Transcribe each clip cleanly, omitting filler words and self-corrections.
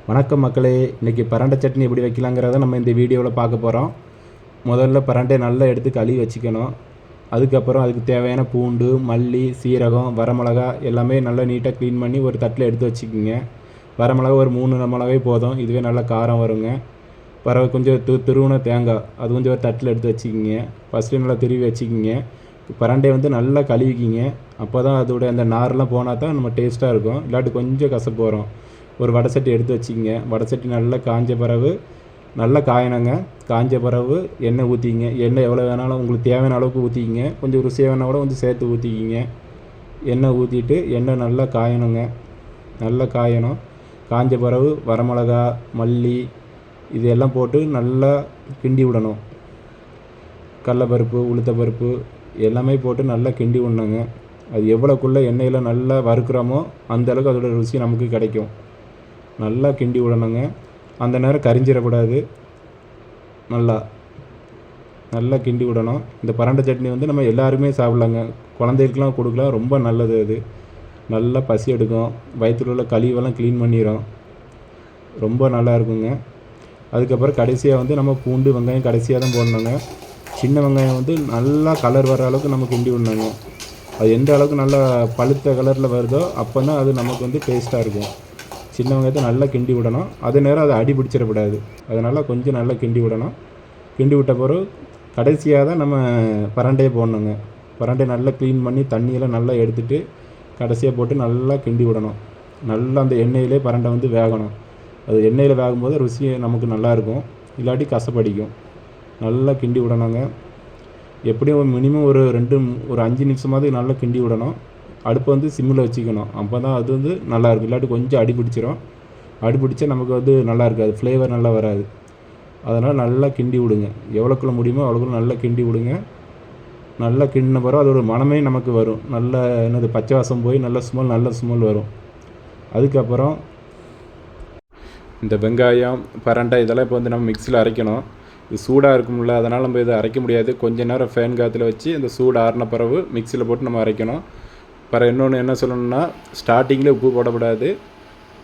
வணக்கம் மக்களே, இன்றைக்கி பரண்டை சட்னி எப்படி வைக்கலாங்கிறத நம்ம இந்த வீடியோவில் பார்க்க போகிறோம். முதல்ல பரண்டையை நல்லா எடுத்து கழுவி வச்சுக்கணும். அதுக்கப்புறம் அதுக்கு தேவையான பூண்டு, மல்லி, சீரகம், வரமிளகா எல்லாமே நல்லா நீட்டாக க்ளீன் பண்ணி ஒரு தட்டில் எடுத்து வச்சுக்கோங்க. வரமிளகா ஒரு 3 மிளகாவே போதும், இதுவே நல்லா காரம் வருங்க. பிறகு கொஞ்சம் துருவின தேங்காய் அது கொஞ்சம் ஒரு தட்டில் எடுத்து வச்சுக்கிங்க. ஃபஸ்ட்டு நல்லா துருவி வச்சுக்கிங்க. பரண்டையை நல்லா கழுவிக்கிங்க. அப்போ தான் அதோட அந்த நார்லாம் போனால் தான் நம்ம டேஸ்ட்டாக இருக்கும், இல்லாட்டி கொஞ்சம் கசப்பு வரும். ஒரு வடை சட்டி எடுத்து வச்சுக்கிங்க. வடை சட்டி நல்லா காஞ்ச பிறகு நல்லா காயணுங்க. காஞ்ச பிறகு எண்ணெய் ஊற்றிக்கிங்க. எண்ணெய் எவ்வளோ வேணாலும் உங்களுக்கு தேவையான அளவுக்கு ஊற்றிக்கிங்க. கொஞ்சம் ருசியாக வேணால் கூட கொஞ்சம் சேர்த்து ஊற்றிக்கிங்க. எண்ணெய் ஊற்றிட்டு எண்ணெய் நல்லா காயணுங்க. நல்லா காயணும். காஞ்ச பிறகு வரமிளகா, மல்லி இது எல்லாம் போட்டு நல்லா கிண்டி விடணும். கடலப்பருப்பு, உளுத்தப்பருப்பு எல்லாமே போட்டு நல்லா கிண்டி விடணுங்க. அது எவ்வளோக்குள்ளே எண்ணெயில் நல்லா வறுக்கிறோமோ அந்தளவுக்கு அதோடய ருசி நமக்கு கிடைக்கும். நல்லா கிண்டி விடணுங்க. அந்த நேரம் கரிஞ்சிடக்கூடாது. நல்லா கிண்டி விடணும். இந்த பரண்டை சட்னி நம்ம எல்லாருமே சாப்பிட்லாங்க. குழந்தைகளுக்கெலாம் கொடுக்கலாம், ரொம்ப நல்லது. அது நல்லா பசி எடுக்கும், வயிற்றில் உள்ள கழிவெல்லாம் க்ளீன் பண்ணிடும், ரொம்ப நல்லா இருக்குங்க. அதுக்கப்புறம் கடைசியாக நம்ம பூண்டு, வெங்காயம் கடைசியாக தான் போடணுங்க. சின்ன வெங்காயம் நல்லா கலர் வர அளவுக்கு நம்ம கிண்டி விடணுங்க. அது எந்த அளவுக்கு நல்லா பழுத்த கலரில் வருதோ அப்போ தான் அது நமக்கு டேஸ்ட்டாக இருக்கும். சின்ன வெங்காயத்தை நல்லா கிண்டி விடணும். அதே நேரம் அதை அடி பிடிச்சிடக்கூடாது. அதனால் கொஞ்சம் நல்லா கிண்டி விடணும். கிண்டி விட்ட பிறகு கடைசியாக தான் நம்ம பரண்டையை போடணுங்க. பரண்டையை நல்லா க்ளீன் பண்ணி தண்ணியெல்லாம் நல்லா எடுத்துகிட்டு கடைசியாக போட்டு நல்லா கிண்டி விடணும். நல்லா அந்த எண்ணெயிலே பரண்டை வேகணும். அது எண்ணெயில் வேகும்போது ருசி நமக்கு நல்லாயிருக்கும், இல்லாட்டி கசப்படிக்கும். நல்லா கிண்டி விடணுங்க. எப்படியும் மினிமம் ஒரு 5 நிமிஷமாவது நல்லா கிண்டி விடணும். அடுப்பை சிம்மில் வச்சுக்கணும். அப்போ தான் அது நல்லாயிருக்கும், இல்லாட்டி கொஞ்சம் அடி பிடிச்சிரும். அடி பிடிச்சா நமக்கு நல்லா இருக்காது, ஃப்ளேவர் நல்லா வராது. அதனால் நல்லா கிண்டி விடுங்க. எவ்வளோக்குள்ள முடியுமோ அவ்வளோக்குள்ள நல்லா கிண்டி விடுங்க. நல்லா கிண்டின பிறகு அதோட மனமே நமக்கு வரும். நல்ல பச்சை வாசம் போய் நல்ல ஸ்மெல் வரும். அதுக்கப்புறம் இந்த வெங்காயம், பரண்டை இதெல்லாம் இப்போ நம்ம மிக்சியில் அரைக்கணும். இது சூடாக இருக்கும்ல, அதனால் நம்ம இதை அரைக்க முடியாது. கொஞ்ச நேரம் ஃபேன் காற்றுல வச்சு இந்த சூடு ஆறின பிறகு மிக்சியில் போட்டு நம்ம அரைக்கணும். பிறகு இன்னொன்று என்ன சொல்லணும்னா, ஸ்டார்டிங்கில் உப்பு போடக்கூடாது.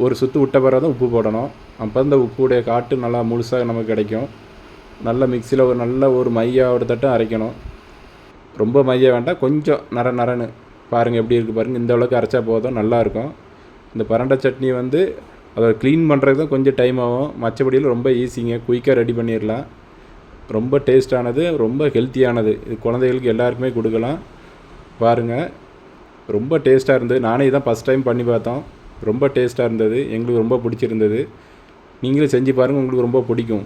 ஒரு சுற்று விட்ட பிறகு தான் உப்பு போடணும். அப்போ இந்த உப்புடைய காட்டு நல்லா முழுசாக நமக்கு கிடைக்கும். நல்லா மிக்சியில் ஒரு மையாக தட்டம் அரைக்கணும். ரொம்ப மைய வேண்டாம், கொஞ்சம் நரன்னு பாருங்கள் எப்படி இருக்குது பாருங்கள். இந்த அளவுக்கு அரைச்சா போதும், நல்லாயிருக்கும். இந்த பரண்டை சட்னி அதை க்ளீன் பண்ணுறது தான் கொஞ்சம் டைம் ஆகும். மற்றபடியில் ரொம்ப ஈஸிங்க, குயிக்காக ரெடி பண்ணிடலாம். ரொம்ப டேஸ்டானது, ரொம்ப ஹெல்த்தியானது. இது குழந்தைகளுக்கு எல்லாருக்குமே கொடுக்கலாம். பாருங்கள், ரொம்ப டேஸ்ட்டாக இருந்தது. நானே இதான் ஃபஸ்ட் டைம் பண்ணி பார்த்தோம். ரொம்ப டேஸ்ட்டாக இருந்தது, எங்களுக்கு ரொம்ப பிடிச்சிருந்தது. நீங்களும் செஞ்சு பாருங்கள், உங்களுக்கு ரொம்ப பிடிக்கும்.